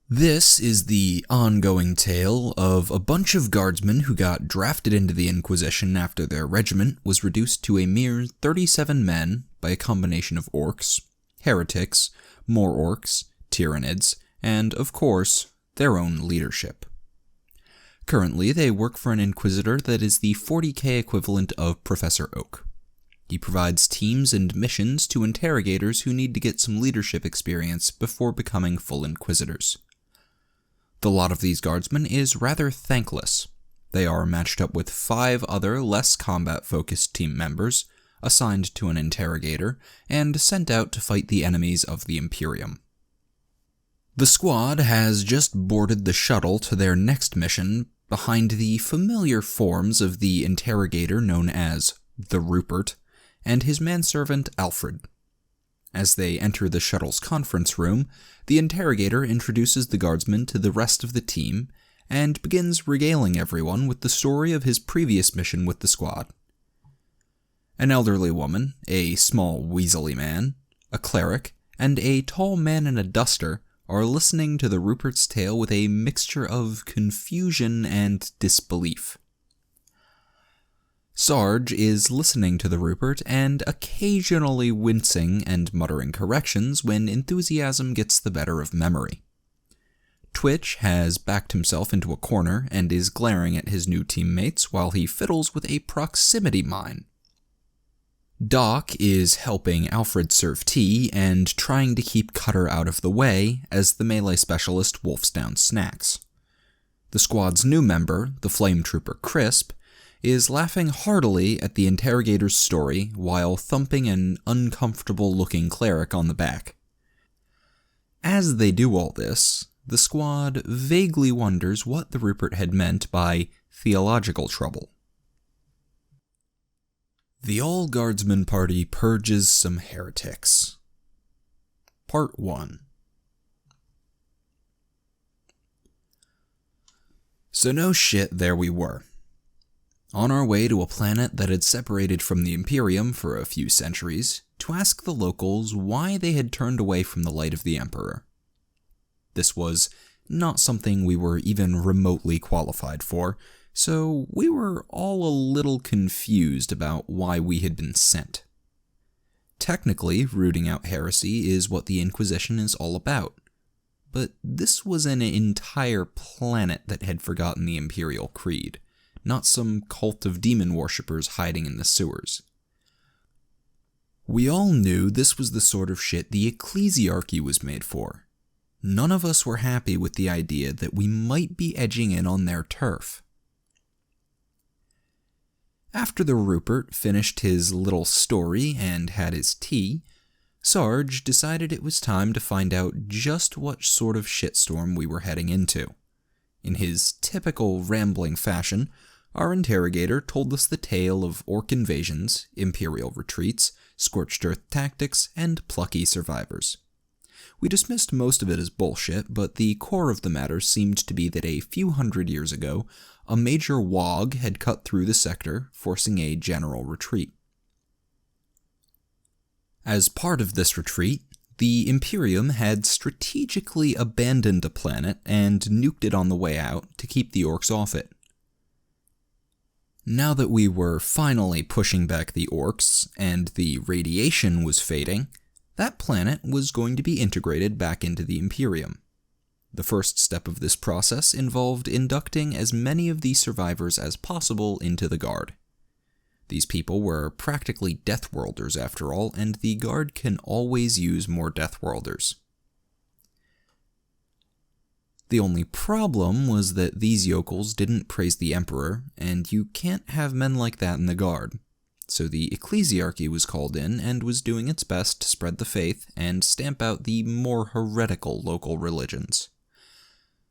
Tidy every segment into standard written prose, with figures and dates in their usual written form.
This is the ongoing tale of a bunch of guardsmen who got drafted into the Inquisition after their regiment was reduced to a mere 37 men by a combination of orcs, heretics, more orcs, tyrannids, and, of course, their own leadership. Currently, they work for an Inquisitor that is the 40k equivalent of Professor Oak. He provides teams and missions to interrogators who need to get some leadership experience before becoming full Inquisitors. The lot of these guardsmen is rather thankless. They are matched up with 5 other less combat-focused team members, assigned to an interrogator, and sent out to fight the enemies of the Imperium. The squad has just boarded the shuttle to their next mission behind the familiar forms of the interrogator known as the Rupert and his manservant Alfred. As they enter the shuttle's conference room, the interrogator introduces the guardsmen to the rest of the team and begins regaling everyone with the story of his previous mission with the squad. An elderly woman, a small weaselly man, a cleric, and a tall man in a duster are listening to the Rupert's tale with a mixture of confusion and disbelief. Sarge is listening to the Rupert and occasionally wincing and muttering corrections when enthusiasm gets the better of memory. Twitch has backed himself into a corner and is glaring at his new teammates while he fiddles with a proximity mine. Doc is helping Alfred serve tea and trying to keep Cutter out of the way as the melee specialist wolfs down snacks. The squad's new member, the flame trooper Crisp, is laughing heartily at the interrogator's story while thumping an uncomfortable-looking cleric on the back. As they do all this, the squad vaguely wonders what the Rupert had meant by theological trouble. The all-guardsman party purges some heretics. Part 1. So no shit, there we were. On our way to a planet that had separated from the Imperium for a few centuries, to ask the locals why they had turned away from the light of the Emperor. This was not something we were even remotely qualified for, so we were all a little confused about why we had been sent. Technically, rooting out heresy is what the Inquisition is all about, but this was an entire planet that had forgotten the Imperial Creed, not some cult of demon worshippers hiding in the sewers. We all knew this was the sort of shit the Ecclesiarchy was made for. None of us were happy with the idea that we might be edging in on their turf. After the Rupert finished his little story and had his tea, Sarge decided it was time to find out just what sort of shitstorm we were heading into. In his typical rambling fashion, our interrogator told us the tale of orc invasions, imperial retreats, scorched earth tactics, and plucky survivors. We dismissed most of it as bullshit, but the core of the matter seemed to be that a few hundred years ago, a major wog had cut through the sector, forcing a general retreat. As part of this retreat, the Imperium had strategically abandoned a planet and nuked it on the way out to keep the orcs off it. Now that we were finally pushing back the orcs and the radiation was fading, that planet was going to be integrated back into the Imperium. The first step of this process involved inducting as many of the survivors as possible into the Guard. These people were practically Deathworlders after all, and the Guard can always use more Deathworlders. The only problem was that these yokels didn't praise the Emperor, and you can't have men like that in the Guard. So the Ecclesiarchy was called in and was doing its best to spread the faith and stamp out the more heretical local religions.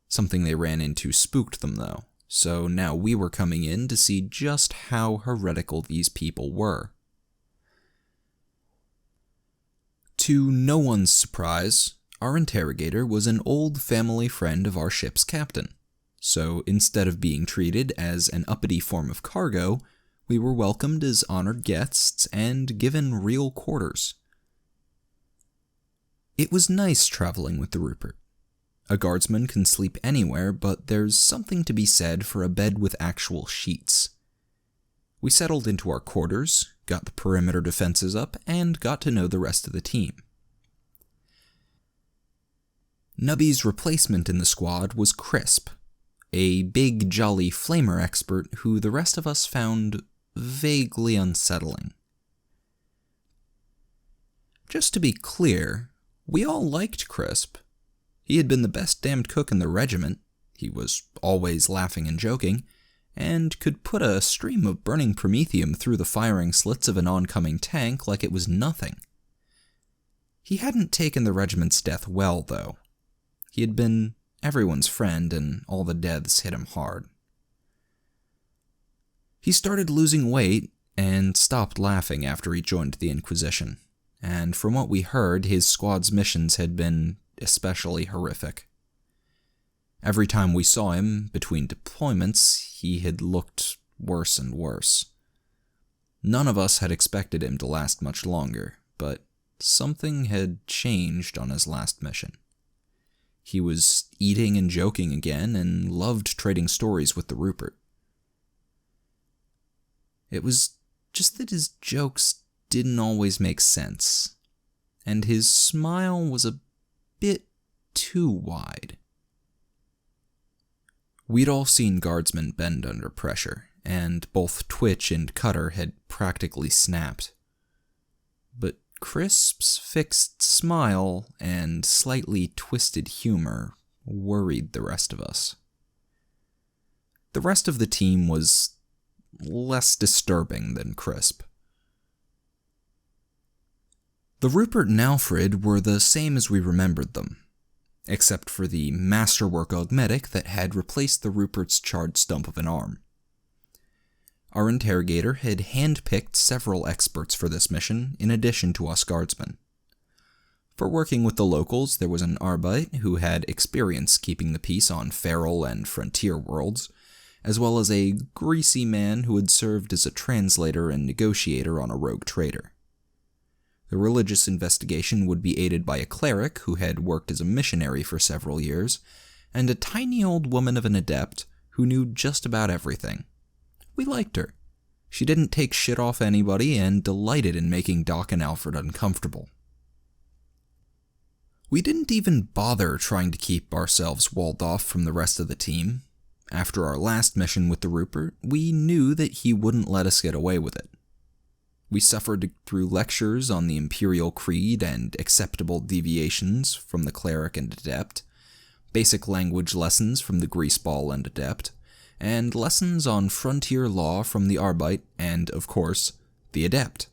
Something they ran into spooked them though, so now we were coming in to see just how heretical these people were. To no one's surprise, our interrogator was an old family friend of our ship's captain, so instead of being treated as an uppity form of cargo, we were welcomed as honored guests and given real quarters. It was nice traveling with the Rupert. A guardsman can sleep anywhere, but there's something to be said for a bed with actual sheets. We settled into our quarters, got the perimeter defenses up, and got to know the rest of the team. Nubby's replacement in the squad was Crisp, a big, jolly flamer expert who the rest of us found vaguely unsettling. Just to be clear, we all liked Crisp. He had been the best damned cook in the regiment, he was always laughing and joking, and could put a stream of burning promethium through the firing slits of an oncoming tank like it was nothing. He hadn't taken the regiment's death well, though. He had been everyone's friend, and all the deaths hit him hard. He started losing weight and stopped laughing after he joined the Inquisition, and from what we heard, his squad's missions had been especially horrific. Every time we saw him between deployments, he had looked worse and worse. None of us had expected him to last much longer, but something had changed on his last mission. He was eating and joking again and loved trading stories with the Rupert. It was just that his jokes didn't always make sense, and his smile was a bit too wide. We'd all seen guardsmen bend under pressure, and both Twitch and Cutter had practically snapped. But Crisp's fixed smile and slightly twisted humor worried the rest of us. The rest of the team was less disturbing than Crisp. The Rupert and Alfred were the same as we remembered them, except for the masterwork augmetic that had replaced the Rupert's charred stump of an arm. Our interrogator had handpicked several experts for this mission, in addition to us guardsmen. For working with the locals, there was an Arbite who had experience keeping the peace on feral and frontier worlds, as well as a greasy man who had served as a translator and negotiator on a rogue trader. The religious investigation would be aided by a cleric who had worked as a missionary for several years, and a tiny old woman of an adept who knew just about everything. We liked her. She didn't take shit off anybody and delighted in making Doc and Alfred uncomfortable. We didn't even bother trying to keep ourselves walled off from the rest of the team. After our last mission with the Rupert, we knew that he wouldn't let us get away with it. We suffered through lectures on the Imperial Creed and acceptable deviations from the Cleric and Adept, basic language lessons from the Greaseball and Adept, and lessons on frontier law from the Arbite and, of course, the Adept.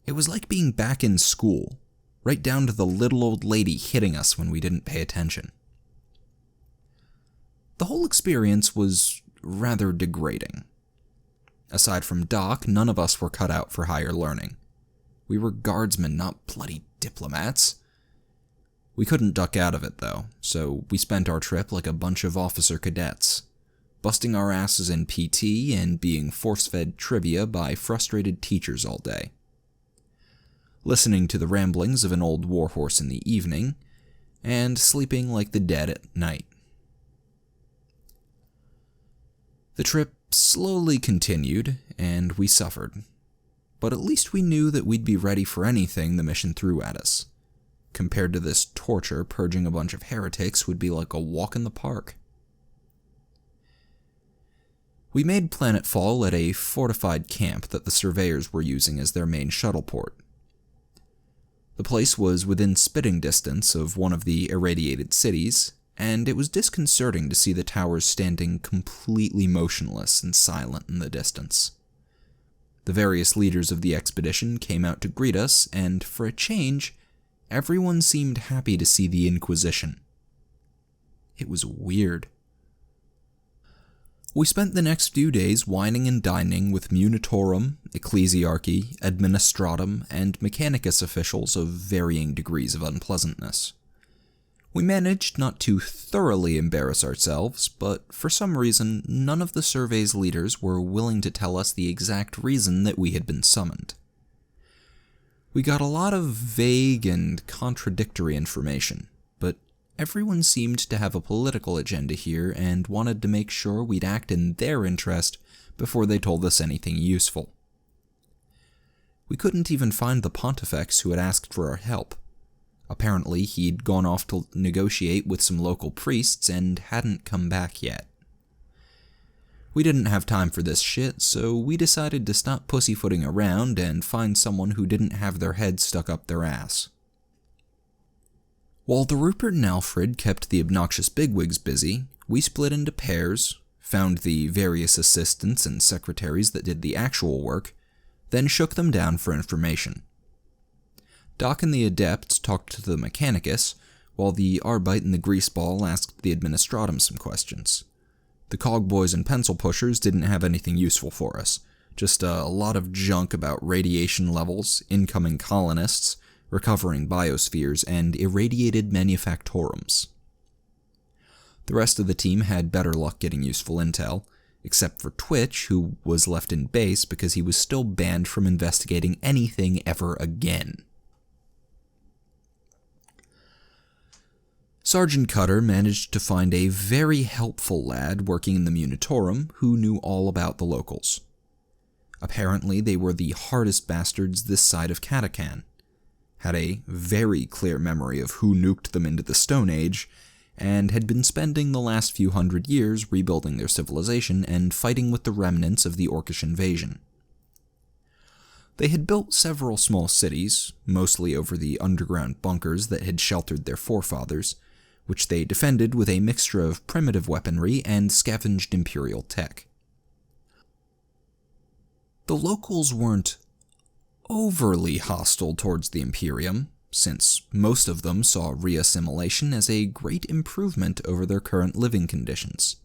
It was like being back in school, right down to the little old lady hitting us when we didn't pay attention. The whole experience was rather degrading. Aside from Doc, none of us were cut out for higher learning. We were guardsmen, not bloody diplomats. We couldn't duck out of it, though, so we spent our trip like a bunch of officer cadets, busting our asses in PT and being force-fed trivia by frustrated teachers all day, listening to the ramblings of an old warhorse in the evening, and sleeping like the dead at night. The trip slowly continued, and we suffered, but at least we knew that we'd be ready for anything the mission threw at us. Compared to this torture, purging a bunch of heretics would be like a walk in the park. We made planetfall at a fortified camp that the surveyors were using as their main shuttle port. The place was within spitting distance of one of the irradiated cities, and it was disconcerting to see the towers standing completely motionless and silent in the distance. The various leaders of the expedition came out to greet us, and for a change, everyone seemed happy to see the Inquisition. It was weird. We spent the next few days wining and dining with Munitorum, Ecclesiarchy, Administratum, and Mechanicus officials of varying degrees of unpleasantness. We managed not to thoroughly embarrass ourselves, but for some reason, none of the survey's leaders were willing to tell us the exact reason that we had been summoned. We got a lot of vague and contradictory information, but Everyone seemed to have a political agenda here and wanted to make sure we'd act in their interest before they told us anything useful. We couldn't even find the pontifex who had asked for our help. Apparently, he'd gone off to negotiate with some local priests and hadn't come back yet. We didn't have time for this shit, so we decided to stop pussyfooting around and find someone who didn't have their head stuck up their ass. While the Rupert and Alfred kept the obnoxious bigwigs busy, we split into pairs, found the various assistants and secretaries that did the actual work, then shook them down for information. Doc and the Adept talked to the Mechanicus, while the Arbite and the Greaseball asked the Administratum some questions. The Cogboys and Pencil Pushers didn't have anything useful for us, just a lot of junk about radiation levels, incoming colonists, recovering biospheres, and irradiated manufactorums. The rest of the team had better luck getting useful intel, except for Twitch, who was left in base because he was still banned from investigating anything ever again. Sergeant Cutter managed to find a very helpful lad working in the Munitorum who knew all about the locals. Apparently, they were the hardest bastards this side of Katakan, had a very clear memory of who nuked them into the Stone Age, and had been spending the last few hundred years rebuilding their civilization and fighting with the remnants of the Orkish invasion. They had built several small cities, mostly over the underground bunkers that had sheltered their forefathers, which they defended with a mixture of primitive weaponry and scavenged Imperial tech. The locals weren't overly hostile towards the Imperium, since most of them saw reassimilation as a great improvement over their current living conditions.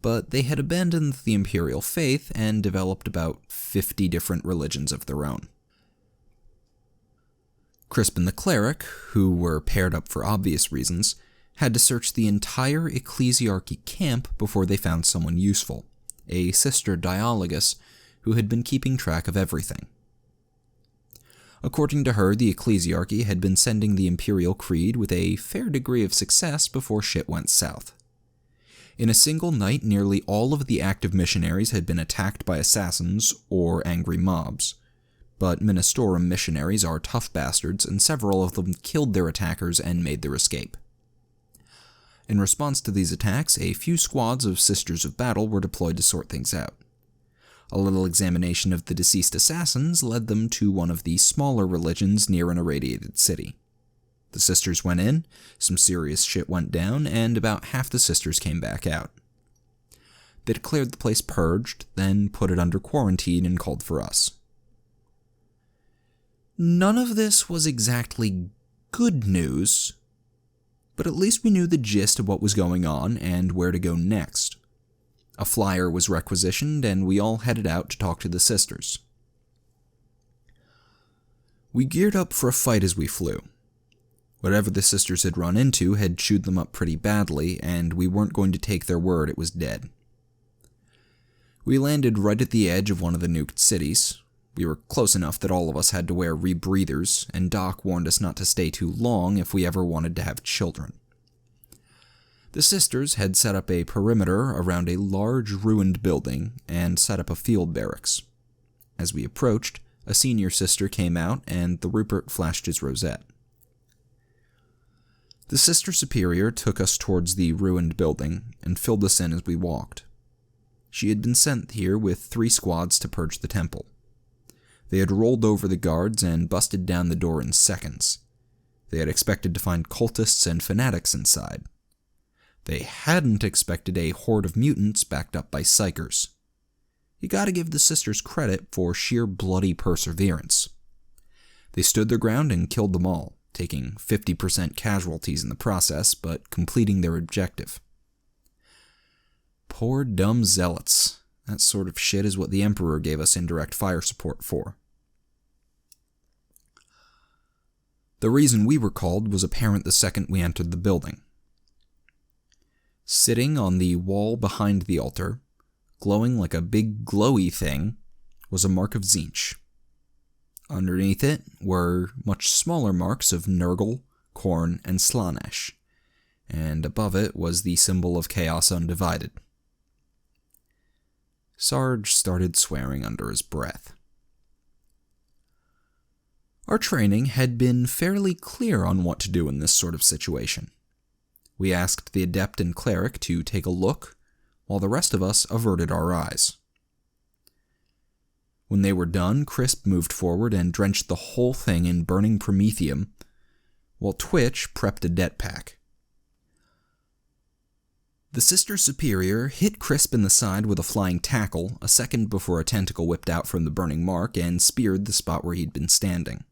But they had abandoned the Imperial faith and developed about 50 different religions of their own. Crispin the Cleric, who were paired up for obvious reasons, had to search the entire Ecclesiarchy camp before they found someone useful, a sister Dialogus who had been keeping track of everything. According to her, the Ecclesiarchy had been sending the Imperial Creed with a fair degree of success before shit went south. In a single night, nearly all of the active missionaries had been attacked by assassins or angry mobs, but Ministorum missionaries are tough bastards, and several of them killed their attackers and made their escape. In response to these attacks, a few squads of Sisters of Battle were deployed to sort things out. A little examination of the deceased assassins led them to one of the smaller religions near an irradiated city. The sisters went in, some serious shit went down, and about half the sisters came back out. They declared the place purged, then put it under quarantine and called for us. None of this was exactly good news, but at least we knew the gist of what was going on and where to go next. A flyer was requisitioned, and we all headed out to talk to the sisters. We geared up for a fight as we flew. Whatever the sisters had run into had chewed them up pretty badly, and we weren't going to take their word it was dead. We landed right at the edge of one of the nuked cities. We were close enough that all of us had to wear rebreathers, and Doc warned us not to stay too long if we ever wanted to have children. The sisters had set up a perimeter around a large ruined building and set up a field barracks. As we approached, a senior sister came out and the Rupert flashed his rosette. The Sister Superior took us towards the ruined building and filled us in as we walked. She had been sent here with 3 squads to purge the temple. They had rolled over the guards and busted down the door in seconds. They had expected to find cultists and fanatics inside. They hadn't expected a horde of mutants backed up by psychers. You gotta give the sisters credit for sheer bloody perseverance. They stood their ground and killed them all, taking 50% casualties in the process, but completing their objective. Poor dumb zealots. That sort of shit is what the Emperor gave us indirect fire support for. The reason we were called was apparent the second we entered the building. Sitting on the wall behind the altar, glowing like a big glowy thing, was a mark of Tzeentch. Underneath it were much smaller marks of Nurgle, Khorne, and Slaanesh, and above it was the symbol of Chaos Undivided. Sarge started swearing under his breath. Our training had been fairly clear on what to do in this sort of situation. We asked the Adept and Cleric to take a look, while the rest of us averted our eyes. When they were done, Crisp moved forward and drenched the whole thing in burning promethium, while Twitch prepped a det pack. The Sister Superior hit Crisp in the side with a flying tackle a second before a tentacle whipped out from the burning mark and speared the spot where he'd been standing.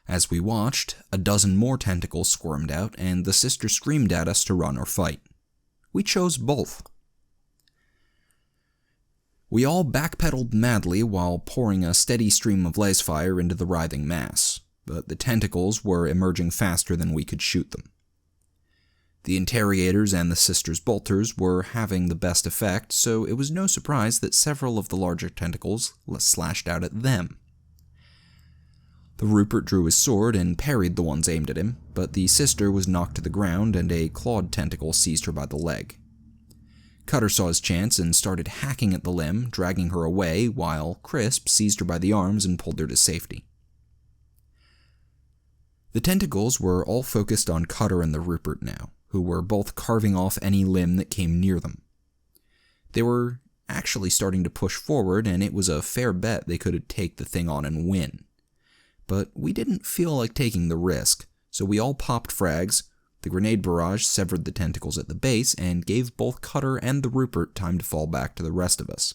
As we watched, a dozen more tentacles squirmed out, and the Sister screamed at us to run or fight. We chose both. We all backpedaled madly while pouring a steady stream of laze fire into the writhing mass, but the tentacles were emerging faster than we could shoot them. The interrogators and the Sister's bolters were having the best effect, so it was no surprise that several of the larger tentacles slashed out at them. The Rupert drew his sword and parried the ones aimed at him, but the Sister was knocked to the ground and a clawed tentacle seized her by the leg. Cutter saw his chance and started hacking at the limb, dragging her away, while Crisp seized her by the arms and pulled her to safety. The tentacles were all focused on Cutter and the Rupert now, who were both carving off any limb that came near them. They were actually starting to push forward, and it was a fair bet they could take the thing on and win. But we didn't feel like taking the risk, so we all popped frags. The grenade barrage severed the tentacles at the base and gave both Cutter and the Rupert time to fall back to the rest of us.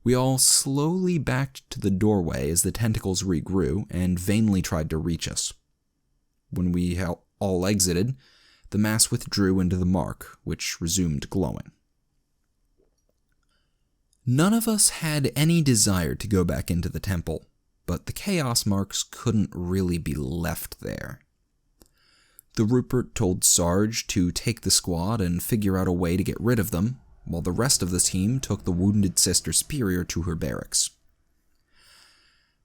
We all slowly backed to the doorway as the tentacles regrew and vainly tried to reach us. When we all exited, the mass withdrew into the mark, which resumed glowing. None of us had any desire to go back into the temple, but the chaos marks couldn't really be left there. The Rupert told Sarge to take the squad and figure out a way to get rid of them, while the rest of the team took the wounded Sister Superior to her barracks.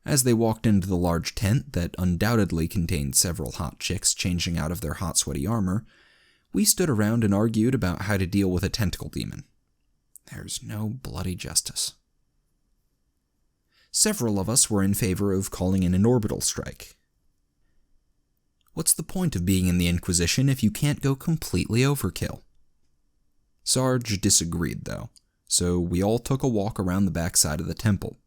As they walked into the large tent that undoubtedly contained several hot chicks changing out of their hot, sweaty armor, we stood around and argued about how to deal with a tentacle demon. There's no bloody justice. Several of us were in favor of calling in an orbital strike. What's the point of being in the Inquisition if you can't go completely overkill? Sarge disagreed, though, so we all took a walk around the backside of the temple.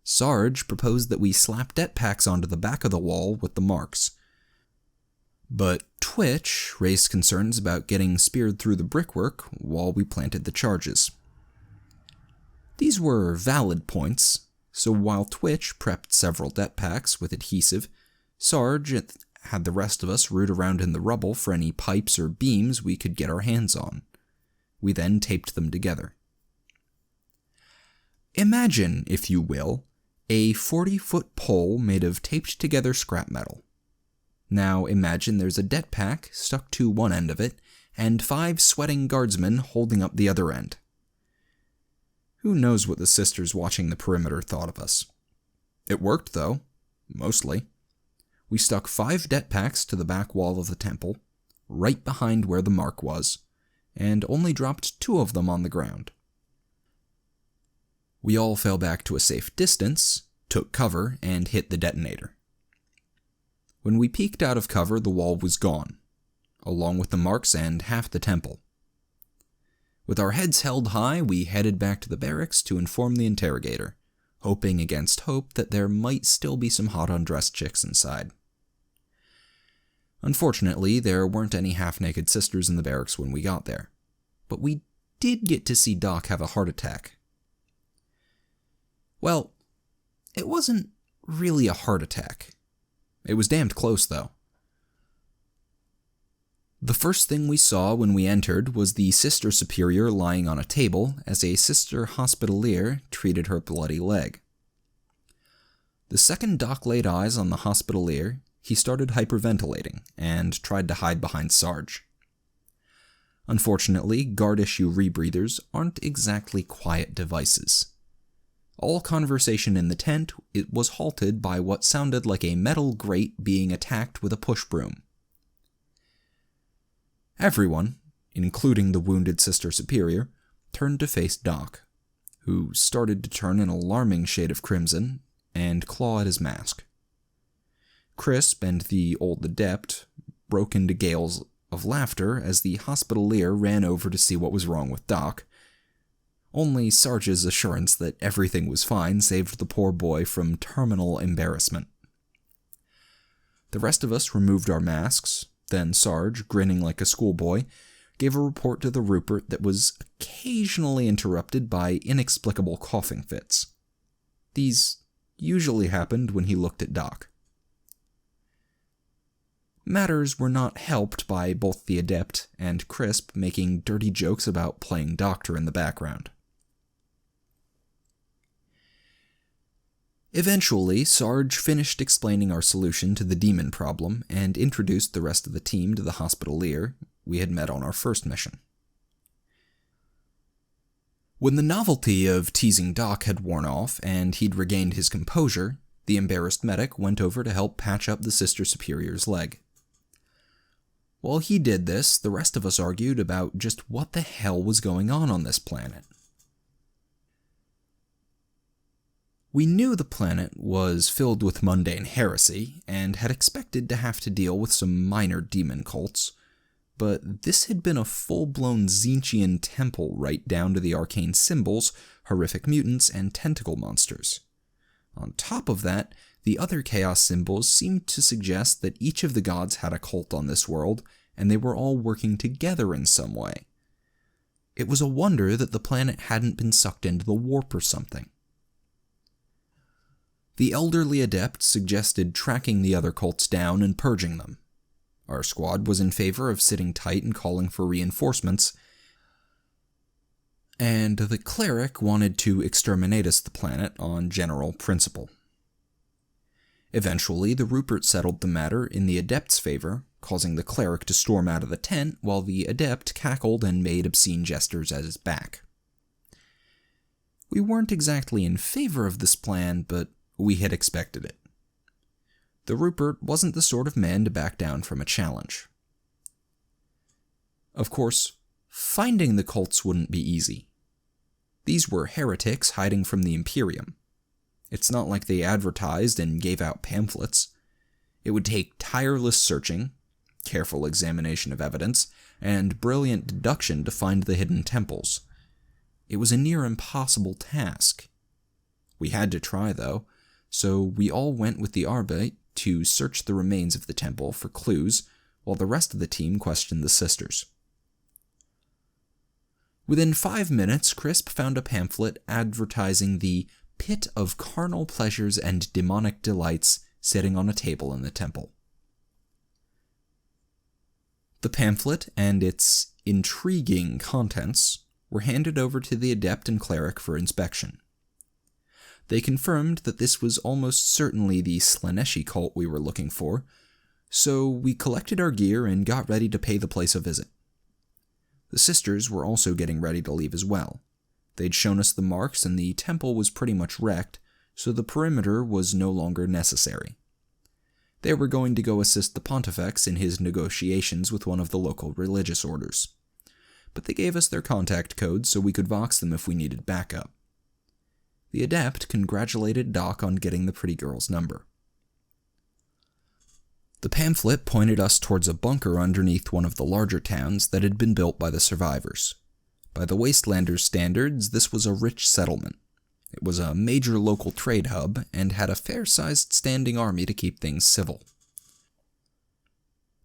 Sarge proposed that we slap det packs onto the back of the wall with the marks, but Twitch raised concerns about getting speared through the brickwork while we planted the charges. These were valid points, so while Twitch prepped several det packs with adhesive, Sarge had the rest of us root around in the rubble for any pipes or beams we could get our hands on. We then taped them together. Imagine, if you will, a 40-foot pole made of taped-together scrap metal. Now imagine there's a det pack stuck to one end of it, and 5 sweating guardsmen holding up the other end. Who knows what the sisters watching the perimeter thought of us. It worked, though. Mostly. We stuck 5 det packs to the back wall of the temple, right behind where the mark was, and only dropped 2 of them on the ground. We all fell back to a safe distance, took cover, and hit the detonator. When we peeked out of cover, the wall was gone, along with the marks and half the temple. With our heads held high, we headed back to the barracks to inform the interrogator, hoping against hope that there might still be some hot undressed chicks inside. Unfortunately, there weren't any half-naked sisters in the barracks when we got there, but we did get to see Doc have a heart attack. Well, it wasn't really a heart attack. It was damned close, though. The first thing we saw when we entered was the Sister Superior lying on a table as a Sister Hospitalier treated her bloody leg. The second Doc laid eyes on the Hospitalier, he started hyperventilating and tried to hide behind Sarge. Unfortunately, guard-issue rebreathers aren't exactly quiet devices. All conversation in the tent was halted by what sounded like a metal grate being attacked with a push broom. Everyone, including the wounded Sister Superior, turned to face Doc, who started to turn an alarming shade of crimson and claw at his mask. Crisp and the old adept broke into gales of laughter as the hospitalier ran over to see what was wrong with Doc. Only Sarge's assurance that everything was fine saved the poor boy from terminal embarrassment. The rest of us removed our masks, then Sarge, grinning like a schoolboy, gave a report to the Rupert that was occasionally interrupted by inexplicable coughing fits. These usually happened when he looked at Doc. Matters were not helped by both the adept and Crisp making dirty jokes about playing doctor in the background. Eventually, Sarge finished explaining our solution to the demon problem and introduced the rest of the team to the hospitalier we had met on our first mission. When the novelty of teasing Doc had worn off and he'd regained his composure, the embarrassed medic went over to help patch up the Sister Superior's leg. While he did this, the rest of us argued about just what the hell was going on this planet. We knew the planet was filled with mundane heresy, and had expected to have to deal with some minor demon cults, but this had been a full-blown Tzeentchian temple right down to the arcane symbols, horrific mutants, and tentacle monsters. On top of that, the other chaos symbols seemed to suggest that each of the gods had a cult on this world, and they were all working together in some way. It was a wonder that the planet hadn't been sucked into the warp or something. The elderly adept suggested tracking the other cults down and purging them. Our squad was in favor of sitting tight and calling for reinforcements, and the cleric wanted to exterminate us the planet on general principle. Eventually, the Rupert settled the matter in the adept's favor, causing the cleric to storm out of the tent while the adept cackled and made obscene gestures at his back. We weren't exactly in favor of this plan, but we had expected it. The Rupert wasn't the sort of man to back down from a challenge. Of course, finding the cults wouldn't be easy. These were heretics hiding from the Imperium. It's not like they advertised and gave out pamphlets. It would take tireless searching, careful examination of evidence, and brilliant deduction to find the hidden temples. It was a near impossible task. We had to try, though, so we all went with the Arbeit to search the remains of the temple for clues, while the rest of the team questioned the sisters. Within 5 minutes, Crisp found a pamphlet advertising the pit of carnal pleasures and demonic delights sitting on a table in the temple. The pamphlet and its intriguing contents were handed over to the adept and cleric for inspection. They confirmed that this was almost certainly the Slaaneshi cult we were looking for, so we collected our gear and got ready to pay the place a visit. The sisters were also getting ready to leave as well. They'd shown us the marks and the temple was pretty much wrecked, so the perimeter was no longer necessary. They were going to go assist the Pontifex in his negotiations with one of the local religious orders. But they gave us their contact codes so we could vox them if we needed backup. The adept congratulated Doc on getting the pretty girl's number. The pamphlet pointed us towards a bunker underneath one of the larger towns that had been built by the survivors. By the Wastelanders' standards, this was a rich settlement. It was a major local trade hub and had a fair-sized standing army to keep things civil.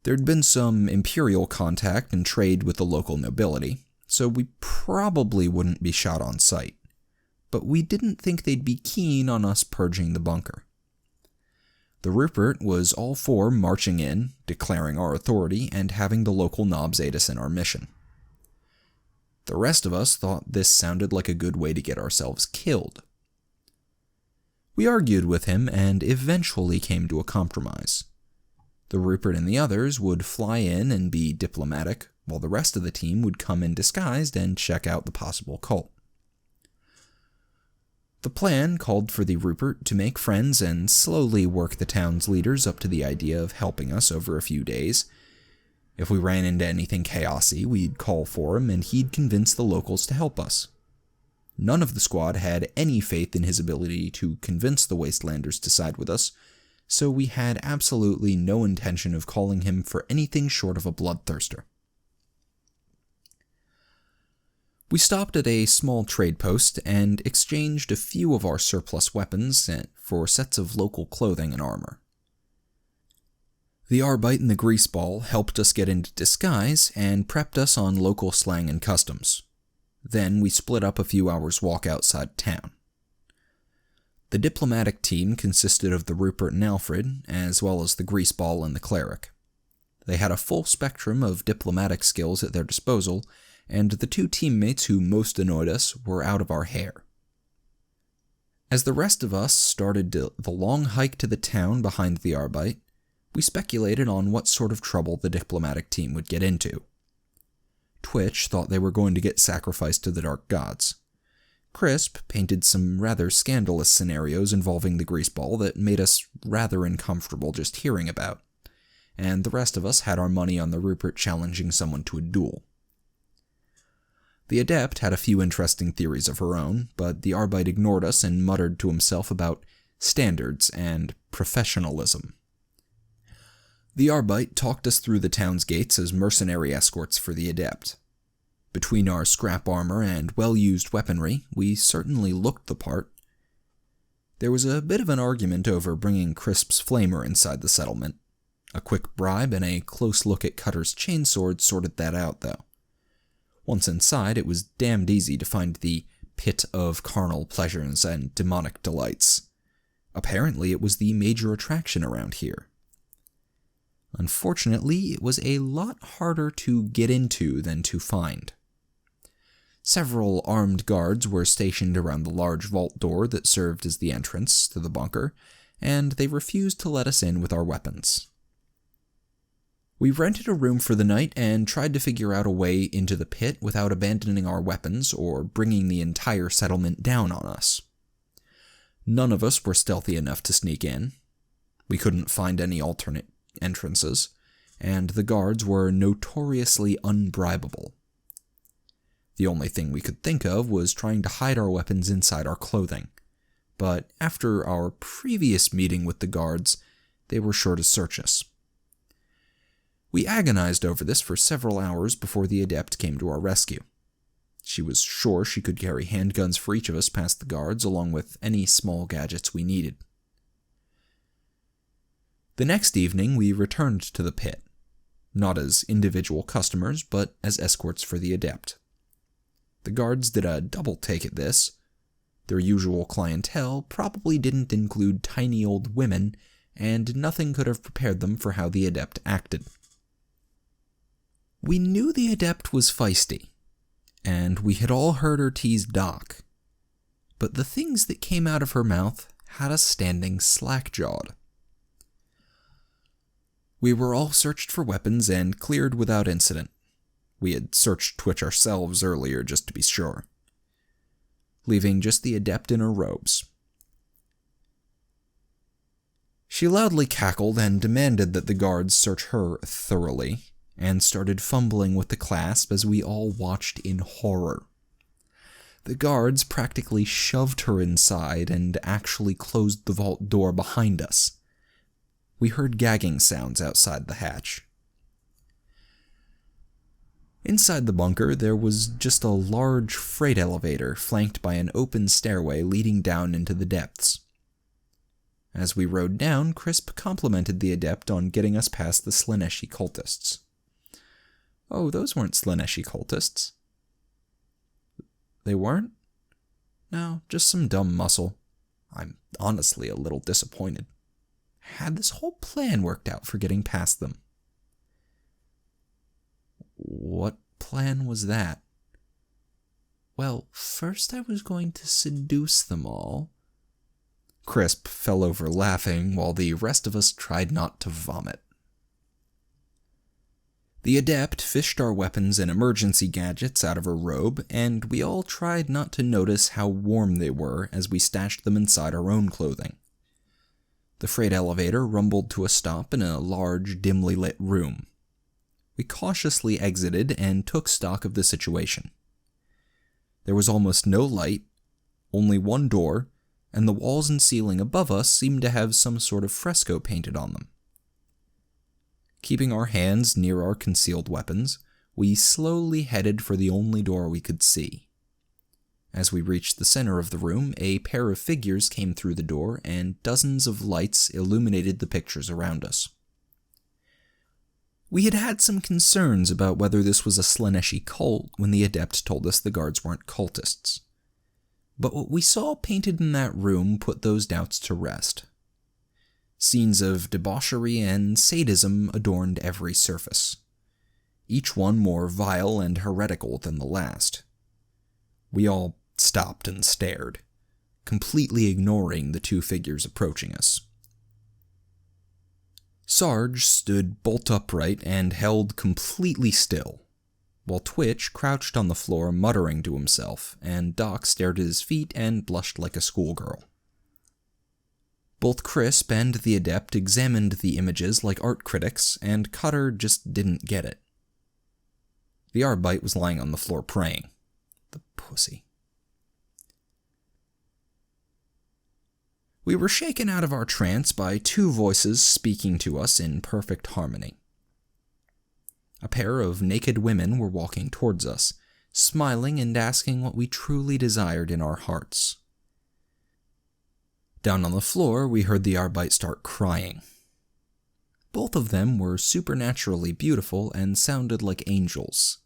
There'd been some imperial contact and trade with the local nobility, so we probably wouldn't be shot on sight. But we didn't think they'd be keen on us purging the bunker. The Rupert was all for marching in, declaring our authority, and having the local knobs aid us in our mission. The rest of us thought this sounded like a good way to get ourselves killed. We argued with him and eventually came to a compromise. The Rupert and the others would fly in and be diplomatic, while the rest of the team would come in disguised and check out the possible cult. The plan called for the Rupert to make friends and slowly work the town's leaders up to the idea of helping us over a few days, If we ran into anything chaosy, we'd call for him and he'd convince the locals to help us. None of the squad had any faith in his ability to convince the Wastelanders to side with us, so we had absolutely no intention of calling him for anything short of a bloodthirster. We stopped at a small trade post and exchanged a few of our surplus weapons for sets of local clothing and armor. The Arbite and the Greaseball helped us get into disguise and prepped us on local slang and customs. Then we split up a few hours' walk outside town. The diplomatic team consisted of the Rupert and Alfred, as well as the Greaseball and the Cleric. They had a full spectrum of diplomatic skills at their disposal, and the two teammates who most annoyed us were out of our hair. As the rest of us started the long hike to the town behind the Arbite, we speculated on what sort of trouble the diplomatic team would get into. Twitch thought they were going to get sacrificed to the dark gods. Crisp painted some rather scandalous scenarios involving the Greaseball that made us rather uncomfortable just hearing about, and the rest of us had our money on the Rupert challenging someone to a duel. The Adept had a few interesting theories of her own, but the Arbite ignored us and muttered to himself about standards and professionalism. The Arbite talked us through the town's gates as mercenary escorts for the Adept. Between our scrap armor and well-used weaponry, we certainly looked the part. There was a bit of an argument over bringing Crisp's flamer inside the settlement. A quick bribe and a close look at Cutter's chainsword sorted that out, though. Once inside, it was damned easy to find the pit of carnal pleasures and demonic delights. Apparently, it was the major attraction around here. Unfortunately, it was a lot harder to get into than to find. Several armed guards were stationed around the large vault door that served as the entrance to the bunker, and they refused to let us in with our weapons. We rented a room for the night and tried to figure out a way into the pit without abandoning our weapons or bringing the entire settlement down on us. None of us were stealthy enough to sneak in. We couldn't find any alternate entrances, and the guards were notoriously unbribable. The only thing we could think of was trying to hide our weapons inside our clothing, but after our previous meeting with the guards, they were sure to search us. We agonized over this for several hours before the Adept came to our rescue. She was sure she could carry handguns for each of us past the guards, along with any small gadgets we needed. The next evening, we returned to the pit, not as individual customers, but as escorts for the Adept. The guards did a double take at this. Their usual clientele probably didn't include tiny old women, and nothing could have prepared them for how the Adept acted. We knew the Adept was feisty, and we had all heard her tease Doc, but the things that came out of her mouth had us standing slack-jawed. We were all searched for weapons and cleared without incident. We had searched Twitch ourselves earlier just to be sure, leaving just the Adept in her robes. She loudly cackled and demanded that the guards search her thoroughly, and started fumbling with the clasp as we all watched in horror. The guards practically shoved her inside and actually closed the vault door behind us. We heard gagging sounds outside the hatch. Inside the bunker, there was just a large freight elevator flanked by an open stairway leading down into the depths. As we rode down, Crisp complimented the Adept on getting us past the Slaaneshi cultists. Oh, those weren't Slaaneshi cultists. They weren't? No, just some dumb muscle. I'm honestly a little disappointed. Had this whole plan worked out for getting past them? What plan was that? Well, first I was going to seduce them all. Crisp fell over laughing while the rest of us tried not to vomit. The Adept fished our weapons and emergency gadgets out of her robe, and we all tried not to notice how warm they were as we stashed them inside our own clothing. The freight elevator rumbled to a stop in a large, dimly lit room. We cautiously exited and took stock of the situation. There was almost no light, only one door, and the walls and ceiling above us seemed to have some sort of fresco painted on them. Keeping our hands near our concealed weapons, we slowly headed for the only door we could see. As we reached the center of the room, a pair of figures came through the door, and dozens of lights illuminated the pictures around us. We had had some concerns about whether this was a Slaneshi cult when the adept told us the guards weren't cultists. But what we saw painted in that room put those doubts to rest. Scenes of debauchery and sadism adorned every surface, each one more vile and heretical than the last. We all stopped and stared, completely ignoring the two figures approaching us. Sarge stood bolt upright and held completely still, while Twitch crouched on the floor muttering to himself, and Doc stared at his feet and blushed like a schoolgirl. Both Crisp and the Adept examined the images like art critics, and Cutter just didn't get it. The Arbite was lying on the floor praying. The pussy. We were shaken out of our trance by two voices speaking to us in perfect harmony. A pair of naked women were walking towards us, smiling and asking what we truly desired in our hearts. Down on the floor, we heard the Arbite start crying. Both of them were supernaturally beautiful and sounded like angels.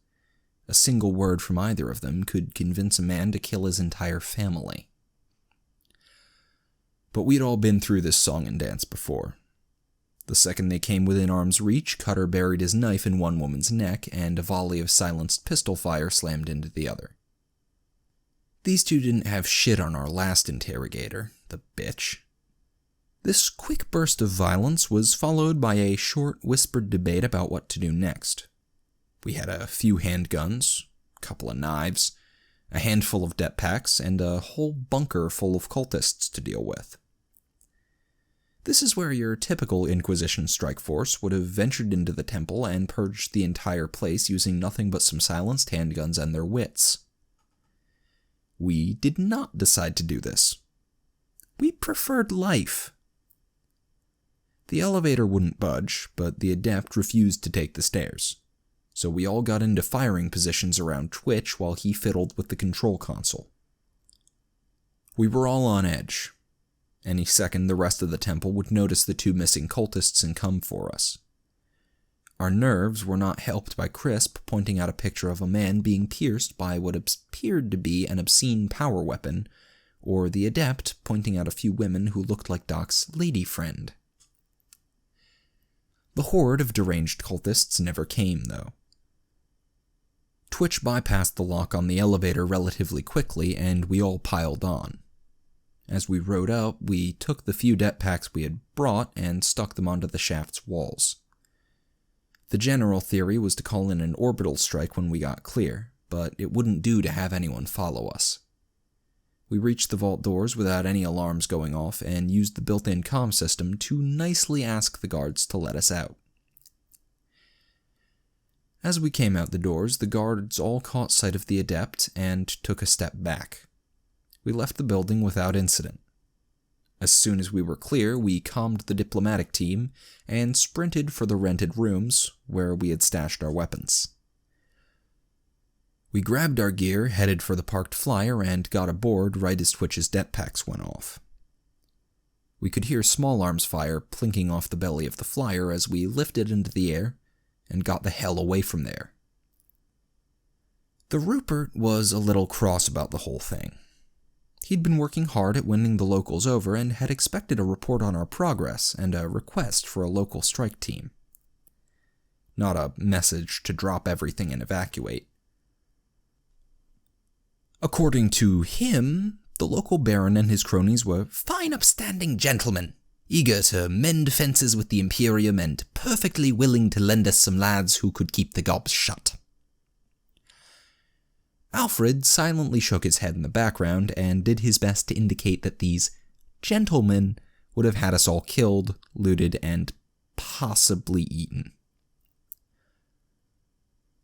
A single word from either of them could convince a man to kill his entire family. But we'd all been through this song and dance before. The second they came within arm's reach, Cutter buried his knife in one woman's neck, and a volley of silenced pistol fire slammed into the other. These two didn't have shit on our last interrogator, the bitch. This quick burst of violence was followed by a short, whispered debate about what to do next. We had a few handguns, a couple of knives, a handful of det packs, and a whole bunker full of cultists to deal with. This is where your typical Inquisition strike force would have ventured into the temple and purged the entire place using nothing but some silenced handguns and their wits. We did not decide to do this. We preferred life. The elevator wouldn't budge, but the Adept refused to take the stairs, so we all got into firing positions around Twitch while he fiddled with the control console. We were all on edge. Any second, the rest of the temple would notice the two missing cultists and come for us. Our nerves were not helped by Crisp pointing out a picture of a man being pierced by what appeared to be an obscene power weapon, or the Adept pointing out a few women who looked like Doc's lady friend. The horde of deranged cultists never came, though. Twitch bypassed the lock on the elevator relatively quickly, and we all piled on. As we rode up, we took the few det packs we had brought and stuck them onto the shaft's walls. The general theory was to call in an orbital strike when we got clear, but it wouldn't do to have anyone follow us. We reached the vault doors without any alarms going off and used the built-in comm system to nicely ask the guards to let us out. As we came out the doors, the guards all caught sight of the Adept and took a step back. We left the building without incident. As soon as we were clear, we calmed the diplomatic team and sprinted for the rented rooms where we had stashed our weapons. We grabbed our gear, headed for the parked flyer, and got aboard right as Twitch's det packs went off. We could hear small arms fire plinking off the belly of the flyer as we lifted into the air and got the hell away from there. The Rupert was a little cross about the whole thing. He'd been working hard at winning the locals over and had expected a report on our progress and a request for a local strike team. Not a message to drop everything and evacuate. According to him, the local baron and his cronies were fine upstanding gentlemen, eager to mend fences with the Imperium and perfectly willing to lend us some lads who could keep the gobs shut. Alfred silently shook his head in the background and did his best to indicate that these gentlemen would have had us all killed, looted, and possibly eaten.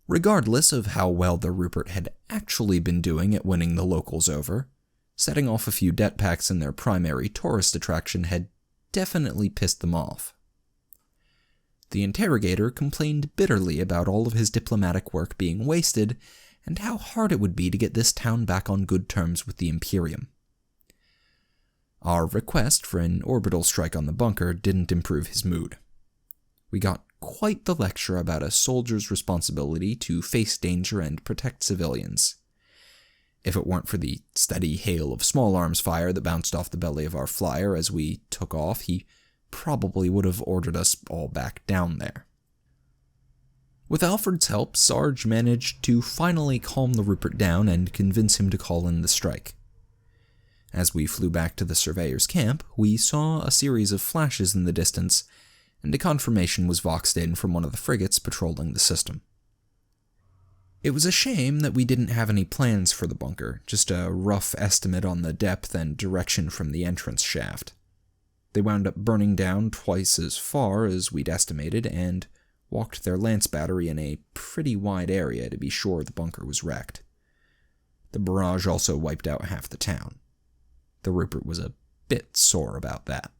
Regardless of how well the Rupert had actually been doing at winning the locals over, setting off a few debt packs in their primary tourist attraction had definitely pissed them off. The interrogator complained bitterly about all of his diplomatic work being wasted and how hard it would be to get this town back on good terms with the Imperium. Our request for an orbital strike on the bunker didn't improve his mood. We got quite the lecture about a soldier's responsibility to face danger and protect civilians. If it weren't for the steady hail of small arms fire that bounced off the belly of our flyer as we took off, he probably would have ordered us all back down there. With Alfred's help, Sarge managed to finally calm the Rupert down and convince him to call in the strike. As we flew back to the surveyor's camp, we saw a series of flashes in the distance, and a confirmation was voxed in from one of the frigates patrolling the system. It was a shame that we didn't have any plans for the bunker, just a rough estimate on the depth and direction from the entrance shaft. They wound up burning down twice as far as we'd estimated, and walked their lance battery in a pretty wide area to be sure the bunker was wrecked. The barrage also wiped out half the town. The Rupert was a bit sore about that.